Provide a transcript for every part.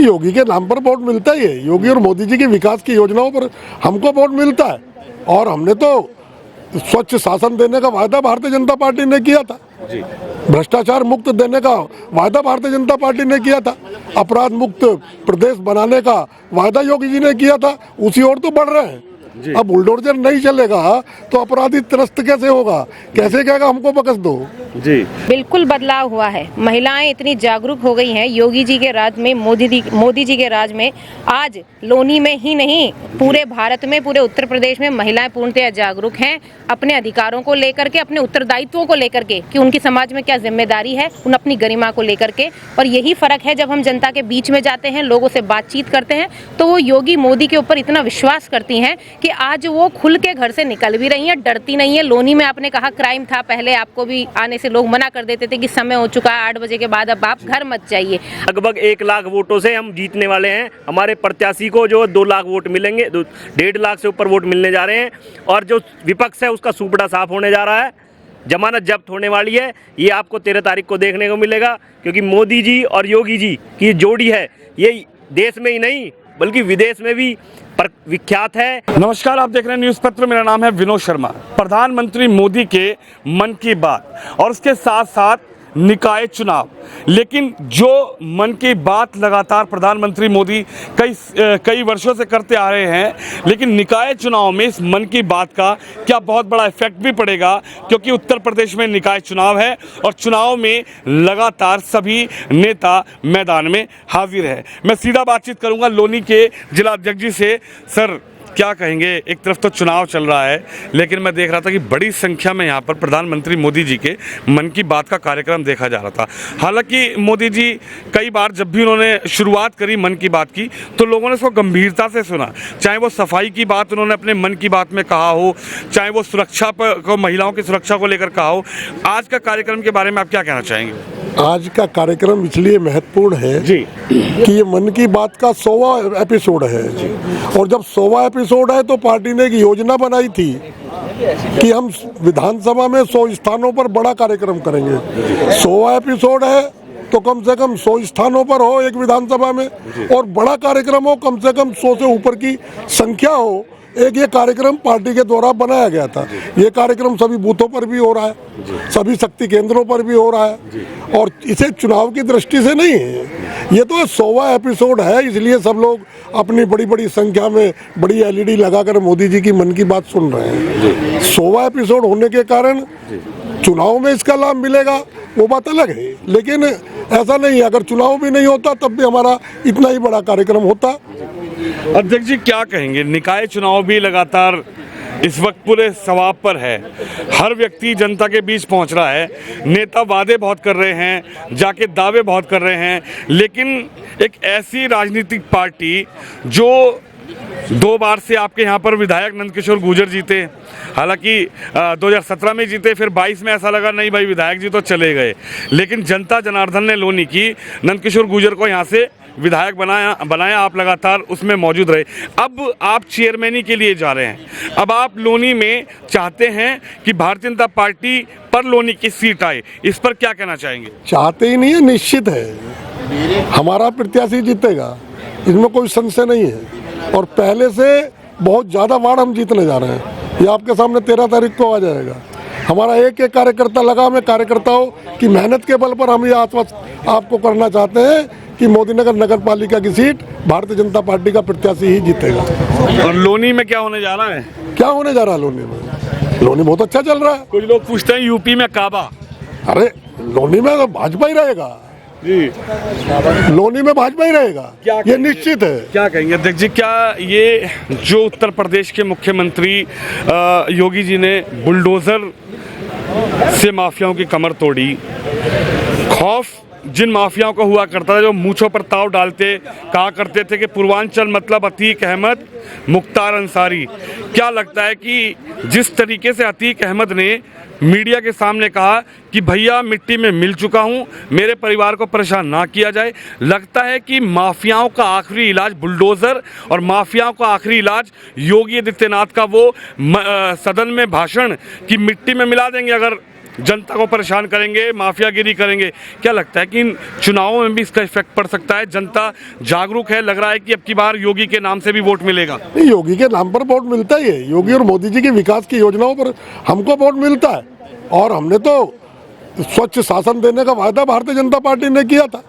योगी के नाम पर वोट मिलता ही है, योगी और मोदी जी की विकास की योजनाओं पर हमको वोट मिलता है। और हमने तो स्वच्छ शासन देने का वायदा भारतीय जनता पार्टी ने किया था, भ्रष्टाचार मुक्त देने का वायदा भारतीय जनता पार्टी ने किया था, अपराध मुक्त प्रदेश बनाने का वायदा योगी जी ने किया था, उसी ओर तो बढ़ रहे हैं। अब बुलडोजर नहीं चलेगा तो अपराधी त्रस्त कैसे होगा, कैसे कहेगा हमको बख्श दो। जी बिल्कुल बदलाव हुआ है, महिलाएं इतनी जागरूक हो गई हैं योगी जी के राज में, मोदी जी के राज में। आज लोनी में ही नहीं, पूरे भारत में, पूरे उत्तर प्रदेश में महिलाएं पूर्णतः जागरूक हैं अपने अधिकारों को लेकर के, अपने उत्तरदायित्वों को लेकर के कि उनकी समाज में क्या जिम्मेदारी है, उन अपनी गरिमा को लेकर के। और यही फर्क है, जब हम जनता के बीच में जाते हैं, लोगों से बातचीत करते हैं, तो वो योगी मोदी के ऊपर इतना विश्वास करती हैं कि आज वो खुल के घर से निकल भी रही हैं, डरती नहीं है। लोनी में आपने कहा क्राइम था, पहले आपको भी आने से लोग मना कर देते थे कि समय हो चुका है 8 बजे के बाद, अब आप घर मत जाइए। लगभग 1 लाख वोटों से हम जीतने वाले हैं। हमारे प्रत्याशी को जो 2 लाख वोट मिलेंगे, 1.5 लाख से ऊपर वोट मिलने जा रहे हैं। और जो विपक्ष है उसका सुपड़ा साफ होने जा रहा है, जमानत जब्त होने वाली है। ये आपको 13 तारीख को देखने को मिलेगा, क्योंकि मोदी जी और योगी जी की जोड़ी है, ये देश में ही नहीं बल्कि विदेश में भी विख्यात है। नमस्कार, आप देख रहे हैं न्यूज़ पत्र। मेरा नाम है विनोद शर्मा। प्रधानमंत्री मोदी के मन की बात और उसके साथ साथ निकाय चुनाव, लेकिन जो मन की बात लगातार प्रधानमंत्री मोदी कई वर्षों से करते आ रहे हैं, लेकिन निकाय चुनाव में इस मन की बात का क्या बहुत बड़ा इफेक्ट भी पड़ेगा, क्योंकि उत्तर प्रदेश में निकाय चुनाव है और चुनाव में लगातार सभी नेता मैदान में हाजिर है। मैं सीधा बातचीत करूंगा लोनी के जिला अध्यक्ष जी से। सर, क्या कहेंगे? एक तरफ तो चुनाव चल रहा है, लेकिन मैं देख रहा था कि बड़ी संख्या में यहाँ पर प्रधानमंत्री मोदी जी के मन की बात का कार्यक्रम देखा जा रहा था। हालांकि मोदी जी कई बार जब भी उन्होंने शुरुआत करी मन की बात की, तो लोगों ने उसको गंभीरता से सुना। चाहे वो सफाई की बात उन्होंने अपने मन की बात में कहा हो, चाहे वो सुरक्षा पर, महिलाओं की सुरक्षा को लेकर कहा हो। आज का कार्यक्रम के बारे में आप क्या कहना चाहेंगे? आज का कार्यक्रम इसलिए महत्वपूर्ण है जी कि ये मन की बात का 100वां एपिसोड है। और जब 100वां एपिसोड है तो पार्टी ने एक योजना बनाई थी कि हम विधानसभा में 100 स्थानों पर बड़ा कार्यक्रम करेंगे। 100वां एपिसोड है तो कम से कम 100 स्थानों पर हो एक विधानसभा में, और बड़ा कार्यक्रम हो, कम से कम 100 से ऊपर की संख्या हो। एक ये कार्यक्रम पार्टी के द्वारा बनाया गया था। ये कार्यक्रम सभी बूथों पर भी हो रहा है, सभी शक्ति केंद्रों पर भी हो रहा है, और इसे चुनाव की दृष्टि से नहीं है, ये तो 100वां एपिसोड है। इसलिए सब लोग अपनी बड़ी बड़ी संख्या में बड़ी LED लगाकर मोदी जी की मन की बात सुन रहे हैं। 100वां एपिसोड होने के कारण चुनाव में इसका लाभ मिलेगा, वो बात अलग है, लेकिन ऐसा नहीं है। अगर चुनाव भी नहीं होता तब भी हमारा इतना ही बड़ा कार्यक्रम होता। अध्यक्ष जी, क्या कहेंगे? निकाय चुनाव भी लगातार इस वक्त पूरे सवाब पर है, हर व्यक्ति जनता के बीच पहुंच रहा है, नेता वादे बहुत कर रहे हैं, जाके दावे बहुत कर रहे हैं, लेकिन एक ऐसी राजनीतिक पार्टी जो 2 बार से आपके यहाँ पर विधायक नंदकिशोर गुर्जर जीते, हालांकि 2017 में जीते, फिर 22 में ऐसा लगा नहीं भाई विधायक जी तो चले गए, लेकिन जनता जनार्दन ने लोनी की, नंदकिशोर गुर्जर को यहाँ से विधायक बनाया, आप लगातार उसमें मौजूद रहे। अब आप चेयरमैनी के लिए जा रहे हैं, अब आप लोनी में चाहते हैं कि भारतीय जनता पार्टी पर लोनी की सीट आए, इस पर क्या कहना चाहेंगे? चाहते ही नहीं है, निश्चित है हमारा प्रत्याशी जीतेगा, इसमें कोई संशय नहीं है। और पहले से बहुत ज़्यादा वार्ड हम जीतने जा रहे हैं, ये आपके सामने 13 तारीख को आ जाएगा। हमारा एक एक कार्यकर्ता लगा, में कार्यकर्ताओं की मेहनत के बल पर हम ये आश्वस्त आपको करना चाहते हैं कि मोदीनगर नगर पालिका की सीट भारतीय जनता पार्टी का प्रत्याशी ही जीतेगा। और लोनी में क्या होने जा रहा है? क्या होने जा रहा है लोनी में? लोनी बहुत अच्छा चल रहा है। कुछ लोग पूछते हैं यूपी में काबा। अरे लोनी में तो भाजपा ही रहेगा जी, लोनी में भाजपा ही रहेगा, ये निश्चित है। क्या कहेंगे अध्यक्ष जी? क्या ये जो उत्तर प्रदेश के मुख्यमंत्री योगी जी ने बुलडोजर से माफियाओं की कमर तोड़ी, खौफ जिन माफियाओं को हुआ करता था, जो मूंछों पर ताव डालते कहा करते थे कि पूर्वांचल मतलब अतीक अहमद, मुख्तार अंसारी, क्या लगता है कि जिस तरीके से अतीक अहमद ने मीडिया के सामने कहा कि भैया मिट्टी में मिल चुका हूं, मेरे परिवार को परेशान ना किया जाए, लगता है कि माफियाओं का आखिरी इलाज बुलडोजर और माफियाओं का आखिरी इलाज योगी आदित्यनाथ का वो सदन में भाषण कि मिट्टी में मिला देंगे अगर जनता को परेशान करेंगे, माफियागिरी करेंगे। क्या लगता है कि इन चुनावों में भी इसका इफेक्ट पड़ सकता है? जनता जागरूक है, लग रहा है कि अब की बार योगी के नाम से भी वोट मिलेगा। नहीं, योगी के नाम पर वोट मिलता ही है। योगी और मोदी जी की विकास की योजनाओं पर हमको वोट मिलता है, और हमने तो स्वच्छ शासन देने का वायदा भारतीय जनता पार्टी ने किया था,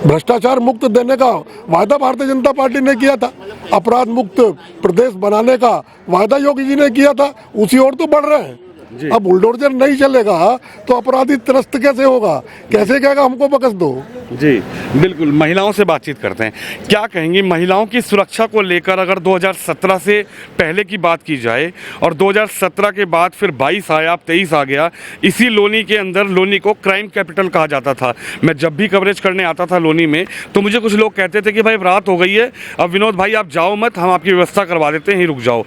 भ्रष्टाचार मुक्त देने का वायदा भारतीय जनता पार्टी ने किया था, अपराध मुक्त प्रदेश बनाने का वायदा योगी जी ने किया था। उसी ओर तो बढ़ रहे हैं। अब बुलडोजर नहीं चलेगा तो अपराधी त्रस्त कैसे होगा? कैसे कहेगा हमको बख्श दो? जी बिल्कुल। महिलाओं से बातचीत करते हैं। क्या कहेंगी महिलाओं की सुरक्षा को लेकर? अगर 2017 से पहले की बात की जाए और 2017 के बाद फिर 22 आया, अब 23 आ गया। इसी लोनी के अंदर, लोनी को क्राइम कैपिटल कहा जाता था। मैं जब भी कवरेज करने आता था लोनी में, तो मुझे कुछ लोग कहते थे कि भाई रात हो गई है, अब विनोद भाई आप जाओ मत, हम आपकी व्यवस्था करवा देते हैं, ही रुक जाओ।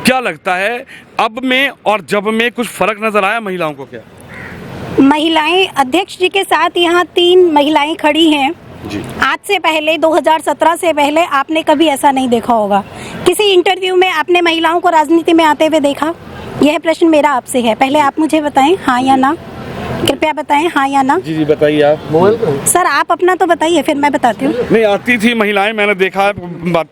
क्या लगता है अब में और जब में कुछ फर्क नजर आया महिलाओं को? क्या महिलाएं, अध्यक्ष जी के साथ यहाँ 3 महिलाएं खड़ी हैं जी। आज से पहले 2017 से पहले आपने कभी ऐसा नहीं देखा होगा। किसी इंटरव्यू में आपने महिलाओं को राजनीति में आते हुए देखा? यह प्रश्न मेरा आपसे है। पहले आप मुझे बताएं, हाँ या ना, कृपया बताएं, हाँ या ना। जी बताइए आप। सर आप अपना तो बताइए, फिर मैं बताती हूँ। नहीं, आती थी महिलाएं, मैंने देखा है,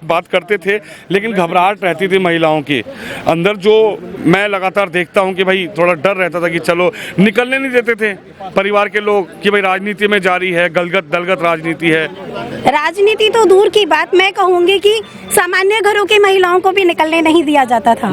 बात करते थे, लेकिन घबराहट रहती थी महिलाओं की अंदर। जो मैं लगातार देखता हूं कि भाई थोड़ा डर रहता था कि चलो, निकलने नहीं देते थे परिवार के लोग कि भाई राजनीति में जारी है, दलगत राजनीति है। राजनीति तो दूर की बात, मैं कहूँगी कि सामान्य घरों की महिलाओं को भी निकलने नहीं दिया जाता था।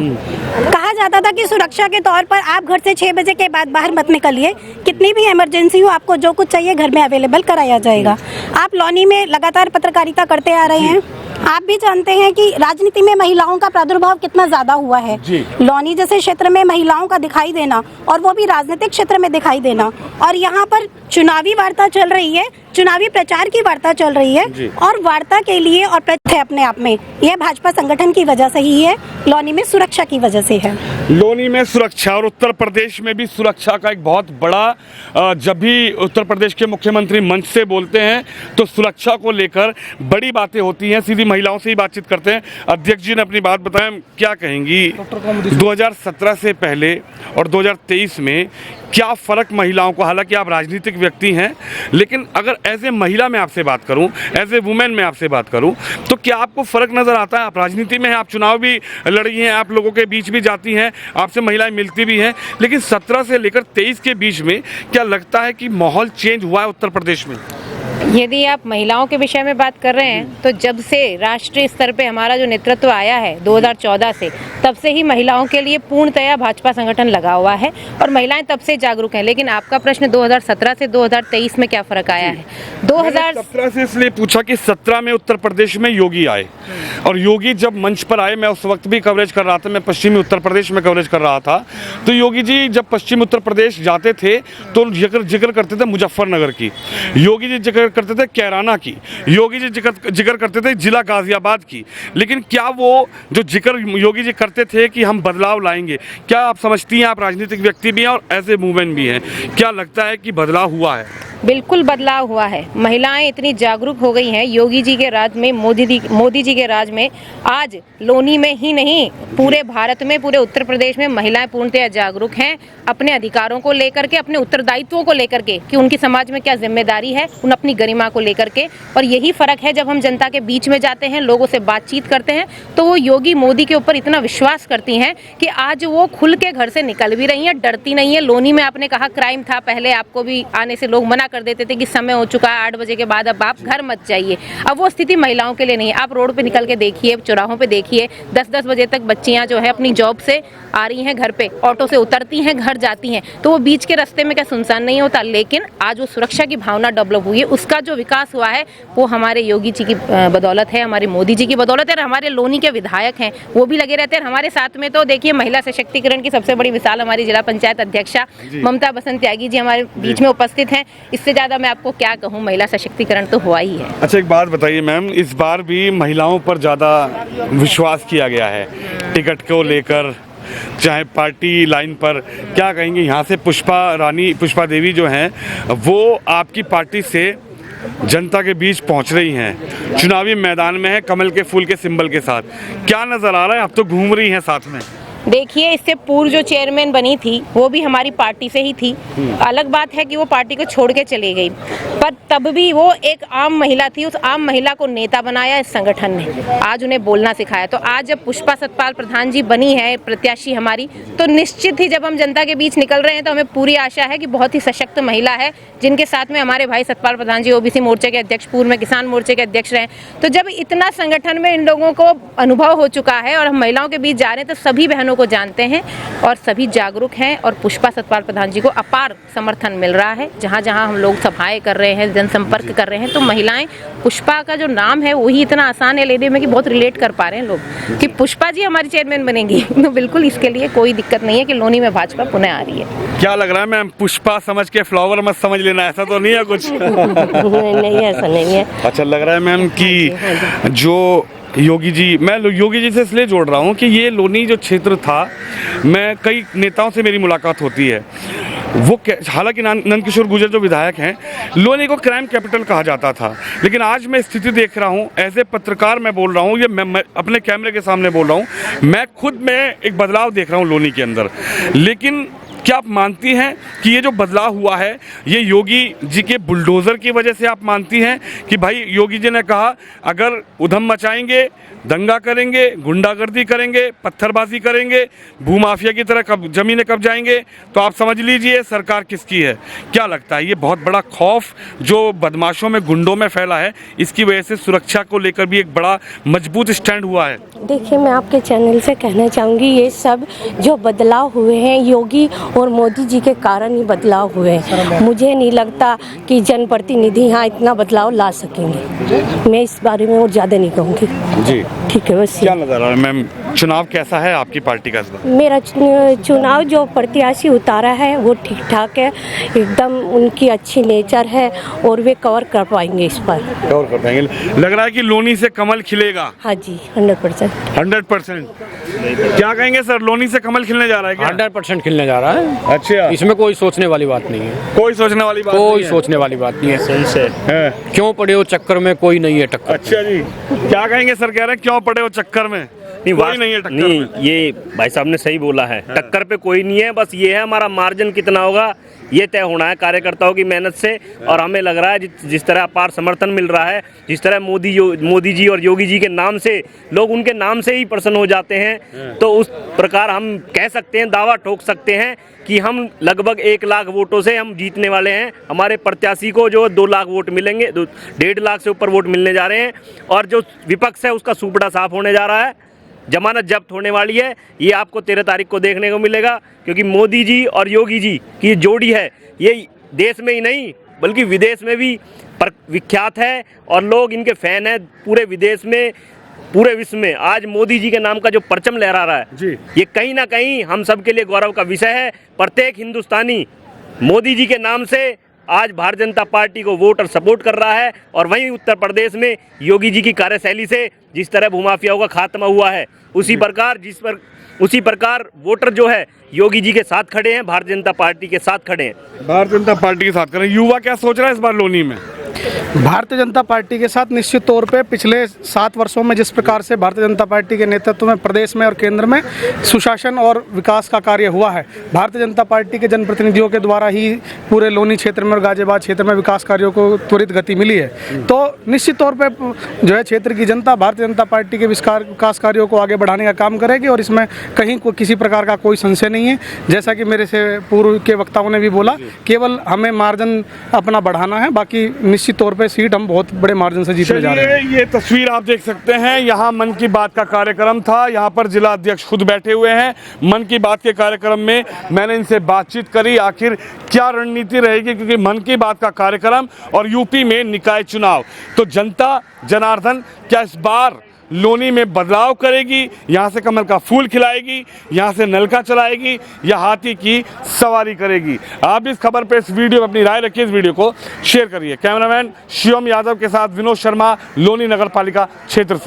कहा जाता था कि सुरक्षा के तौर पर आप घर से 6 बजे के बाद बाहर मत निकलिए, कितनी भी इमरजेंसी हो, आपको जो कुछ चाहिए घर में अवेलेबल कराया जाएगा। आप लौनी में लगातार पत्रकारिता करते आ रहे हैं, आप भी जानते हैं कि राजनीति में महिलाओं का प्रादुर्भाव कितना ज्यादा हुआ है। लौनी जैसे क्षेत्र में महिलाओं का दिखाई देना, और वो भी राजनीतिक क्षेत्र में दिखाई देना, और यहाँ पर चुनावी वार्ता चल रही है, चुनावी प्रचार की वार्ता चल रही है, और वार्ता के लिए और है अपने आप में यह भाजपा संगठन की वजह से ही है, लौनी में सुरक्षा की वजह से है। लोनी में सुरक्षा और उत्तर प्रदेश में भी सुरक्षा का एक बहुत बड़ा, जब भी उत्तर प्रदेश के मुख्यमंत्री मंच से बोलते हैं तो सुरक्षा को लेकर बड़ी बातें होती हैं। सीधी महिलाओं से ही बातचीत करते हैं। अध्यक्ष जी ने अपनी बात बताएं, क्या कहेंगी 2017 से पहले और 2023 में क्या फ़र्क महिलाओं को? हालांकि आप राजनीतिक व्यक्ति हैं, लेकिन अगर एज ए महिला मैं आपसे बात करूं, एज ए वुमेन मैं आपसे बात करूं, तो क्या आपको फ़र्क नज़र आता है? आप राजनीति में हैं, आप चुनाव भी लड़ी हैं, आप लोगों के बीच भी जाती हैं, आपसे महिलाएं मिलती भी हैं, लेकिन 17 से लेकर 23 के बीच में क्या लगता है कि माहौल चेंज हुआ है उत्तर प्रदेश में? यदि आप महिलाओं के विषय में बात कर रहे हैं तो जब से राष्ट्रीय स्तर पे हमारा जो नेतृत्व आया है 2014 से, तब से ही महिलाओं के लिए पूर्णतया भाजपा संगठन लगा हुआ है और महिलाएं तब से जागरूक हैं। लेकिन आपका प्रश्न 2017 से 2023 में क्या फर्क आया है? 2017 से इसलिए पूछा कि 17 में उत्तर प्रदेश में योगी आए, और योगी जब मंच पर आए, मैं उस वक्त भी कवरेज कर रहा था, मैं पश्चिमी उत्तर प्रदेश में कवरेज कर रहा था, तो योगी जी जब पश्चिम उत्तर प्रदेश जाते थे तो जिक्र करते थे मुजफ्फरनगर की, योगी जी जिक्र करते थे कैराना की, योगी जी जिक्र करते थे जिला गाजियाबाद की। लेकिन क्या वो जो जिक्र योगी जी करते थे कि हम बदलाव लाएंगे, क्या आप समझती हैं, आप राजनीतिक व्यक्ति भी हैं और ऐसे वुमेन भी हैं, क्या लगता है कि बदलाव हुआ है? बिल्कुल बदलाव हुआ है। महिलाएं इतनी जागरूक हो गई हैं योगी जी के राज में, मोदी जी के राज में। आज लोनी में ही नहीं, पूरे भारत में, पूरे उत्तर प्रदेश में महिलाएं पूर्णतः जागरूक हैं अपने अधिकारों को लेकर के, अपने उत्तरदायित्वों को लेकर के कि उनकी समाज में क्या जिम्मेदारी है, उन अपनी गरिमा को लेकर के। और यही फर्क है, जब हम जनता के बीच में जाते हैं, लोगों से बातचीत करते हैं, तो वो योगी मोदी के ऊपर इतना विश्वास करती हैं कि आज वो खुल के घर से निकल भी रही हैं, डरती नहीं है। लोनी में आपने कहा क्राइम था, पहले आपको भी आने से लोग मना कर देते थे कि समय हो चुका है 8 बजे के बाद, अब आप घर मत जाइए। अब वो स्थिति महिलाओं के लिए नहीं है। आप रोड पे निकल के देखिए, चौराहों पे देखिए, 10-10 बजे तक बच्चियां जो है अपनी जॉब से आ रही हैं घर पे, ऑटो से उतरती हैं, घर जाती हैं, तो वो बीच के रास्ते में क्या सुनसान नहीं होता? लेकिन आज वो सुरक्षा की भावना डेवलप हुई है, उसका जो विकास हुआ है वो हमारे योगी जी की बदौलत है, हमारे मोदी जी की बदौलत है। और हमारे लोनी के विधायक हैं, वो भी लगे रहते हैं हमारे साथ में। तो देखिए, महिला सशक्तिकरण की सबसे बड़ी मिसाल हमारी जिला पंचायत अध्यक्षा ममता बसंत त्यागी जी हमारे बीच में उपस्थित हैं। इससे ज्यादा मैं आपको क्या कहूँ, महिला सशक्तिकरण तो हुआ ही है। अच्छा, एक बात बताइए मैम, इस बार भी महिलाओं पर ज़्यादा विश्वास किया गया है टिकट को लेकर, चाहे पार्टी लाइन पर, क्या कहेंगे? यहाँ से पुष्पा देवी जो हैं, वो आपकी पार्टी से जनता के बीच पहुंच रही हैं, चुनावी मैदान में है, कमल के फूल के सिंबल के साथ। क्या नज़र आ रहा है? अब तो घूम रही हैं साथ में। देखिए, इससे पूर्व जो चेयरमैन बनी थी वो भी हमारी पार्टी से ही थी। अलग बात है कि वो पार्टी को छोड़ के चली गई, पर तब भी वो एक आम महिला थी। उस आम महिला को नेता बनाया इस संगठन ने, आज उन्हें बोलना सिखाया। तो आज जब पुष्पा सतपाल प्रधान जी बनी है प्रत्याशी हमारी, तो निश्चित ही जब हम जनता के बीच निकल रहे हैं तो हमें पूरी आशा है कि बहुत ही सशक्त महिला है, जिनके साथ में हमारे भाई सतपाल प्रधान जी ओबीसी मोर्चे के अध्यक्ष, पूर्व में किसान मोर्चे के अध्यक्ष रहे। तो जब इतना संगठन में इन लोगों को अनुभव हो चुका है और हम महिलाओं के बीच जा रहे हैं, तो सभी बहनों को जानते हैं और सभी जागरूक हैं और पुष्पा सतपाल प्रधान जी को अपार समर्थन मिल रहा है। जहां जहां हम लोग सभाएं कर रहे हैं, जनसंपर्क कर रहे हैं, तो महिलाएं, पुष्पा का जो नाम है वही इतना आसान है लेने में कि बहुत रिलेट कर पा रहे हैं लोग कि पुष्पा जी हमारी चेयरमैन बनेंगी। तो बिल्कुल इसके लिए कोई दिक्कत नहीं है कि लोनी में भाजपा पुनः आ रही है। क्या लग रहा है मैम, पुष्पा समझ के फ्लावर मत समझ लेना, ऐसा तो नहीं है कुछ? नहीं, ऐसा नहीं है। अच्छा, लग रहा है मैम कि जो योगी जी, मैं योगी जी से इसलिए जोड़ रहा हूँ कि ये लोनी जो क्षेत्र था, मैं कई नेताओं से मेरी मुलाकात होती है, वो हालांकि नंदकिशोर गुर्जर जो विधायक हैं, लोनी को क्राइम कैपिटल कहा जाता था, लेकिन आज मैं स्थिति देख रहा हूँ, एज ए पत्रकार मैं बोल रहा हूँ, ये मैं अपने कैमरे के सामने बोल रहा हूँ, मैं खुद में एक बदलाव देख रहा हूँ लोनी के अंदर। लेकिन क्या आप मानती हैं कि ये जो बदलाव हुआ है ये योगी जी के बुलडोज़र की वजह से आप मानती हैं कि भाई योगी जी ने कहा अगर उधम मचाएंगे, दंगा करेंगे, गुंडागर्दी करेंगे, पत्थरबाजी करेंगे, भूमाफिया की तरह ज़मीनें कब्जाएंगे, तो आप समझ लीजिए सरकार किसकी है? क्या लगता है ये बहुत बड़ा खौफ जो बदमाशों में, गुंडों में फैला है, इसकी वजह से सुरक्षा को लेकर भी एक बड़ा मजबूत स्टैंड हुआ है? देखिए, मैं आपके चैनल से कहना चाहूँगी, ये सब जो बदलाव हुए हैं योगी और मोदी जी के कारण ही बदलाव हुए हैं। मुझे नहीं लगता कि जनप्रतिनिधि यहाँ इतना बदलाव ला सकेंगे। मैं इस बारे में और ज़्यादा नहीं कहूँगी। जी ठीक है, बस। क्या नजर आ रहा है मैम, चुनाव कैसा है आपकी पार्टी का इस बार? मेरा चुनाव जो प्रत्याशी उतारा है वो ठीक ठाक है, एकदम उनकी अच्छी नेचर है और वे कवर कर पाएंगे, इस पर कवर कर पाएंगे। लग रहा है कि लोनी से कमल खिलेगा? हाँ जी, 100%। 100%। क्या कहेंगे सर, लोनी से कमल खिलने जा रहा है क्या? 100% खिलने जा रहा है। अच्छा, इसमें कोई सोचने वाली बात नहीं है। कोई सोचने वाली बात कोई नहीं है। सोचने वाली बात नहीं है। सही से है। क्यों पड़े हो चक्कर में, कोई नहीं है टक्कर। अच्छा जी, क्या कहेंगे सर, कह रहे हैं क्यों पड़े हो चक्कर में? कोई नहीं है टक्कर नहीं, में। ये भाई साहब ने सही बोला है, टक्कर पे कोई नहीं है, बस ये है हमारा मार्जिन कितना होगा ये तय होना है कार्यकर्ताओं की मेहनत से। और हमें लग रहा है जिस तरह अपार समर्थन मिल रहा है, जिस तरह मोदी जी और योगी जी के नाम से लोग उनके नाम से ही प्रसन्न हो जाते हैं, तो उस प्रकार हम कह सकते हैं, दावा ठोक सकते हैं कि हम लगभग 1 लाख वोटों से हम जीतने वाले हैं। हमारे प्रत्याशी को जो 2 लाख वोट मिलेंगे, 1.5 लाख से ऊपर वोट मिलने जा रहे हैं। और जो विपक्ष है उसका सुपड़ा साफ होने जा रहा है, जमानत जब्त होने वाली है। ये आपको 13 तारीख को देखने को मिलेगा, क्योंकि मोदी जी और योगी जी की जोड़ी है, ये देश में ही नहीं बल्कि विदेश में भी विख्यात है और लोग इनके फैन हैं पूरे विदेश में, पूरे विश्व में। आज मोदी जी के नाम का जो परचम लहरा रहा है जी, ये कहीं ना कहीं हम सब के लिए गौरव का विषय है। प्रत्येक हिंदुस्तानी मोदी जी के नाम से आज भारतीय जनता पार्टी को वोट और सपोर्ट कर रहा है। और वहीं उत्तर प्रदेश में योगी जी की कार्यशैली से जिस तरह भूमाफियाओं का खात्मा हुआ है, उसी प्रकार वोटर जो है योगी जी के साथ खड़े हैं, भारतीय जनता पार्टी के साथ खड़े हैं। भारतीय जनता पार्टी के साथ करें। युवा क्या सोच रहा है इस बार लोनी में? भारतीय जनता पार्टी के साथ निश्चित तौर पे पिछले 7 वर्षों में जिस प्रकार से भारतीय जनता पार्टी के नेतृत्व में प्रदेश में और केंद्र में सुशासन और विकास का कार्य हुआ है, भारतीय जनता पार्टी के जनप्रतिनिधियों के द्वारा ही पूरे लोनी क्षेत्र में और गाजियाबाद क्षेत्र में विकास कार्यों को त्वरित गति मिली है। तो निश्चित तौर पे जो है क्षेत्र की जनता भारतीय जनता पार्टी के विकास कार्यों को आगे बढ़ाने का काम करेगी और इसमें कहीं किसी प्रकार का कोई संशय नहीं है। जैसा कि मेरे से पूर्व के वक्ताओं ने भी बोला, केवल हमें मार्जिन अपना बढ़ाना है, बाकी निश्चित तौर पे सीट हम बहुत बड़े मार्जिन से जीतने जा रहे हैं। ये तस्वीर आप देख सकते हैं, यहाँ मन की बात का कार्यक्रम था, यहाँ पर जिला अध्यक्ष खुद बैठे हुए हैं। मन की बात के कार्यक्रम में मैंने इनसे बातचीत करी, आखिर क्या रणनीति रहेगी, क्योंकि मन की बात का कार्यक्रम और यूपी में निकाय चुनाव, तो जनता जनार्दन क्या इस बार लोनी में बदलाव करेगी, यहाँ से कमल का फूल खिलाएगी, यहाँ से नलका चलाएगी या हाथी की सवारी करेगी? आप इस खबर पे, इस वीडियो में अपनी राय रखिए, इस वीडियो को शेयर करिए। कैमरामैन शिवम यादव के साथ विनोद शर्मा, लोनी नगर पालिका क्षेत्र से।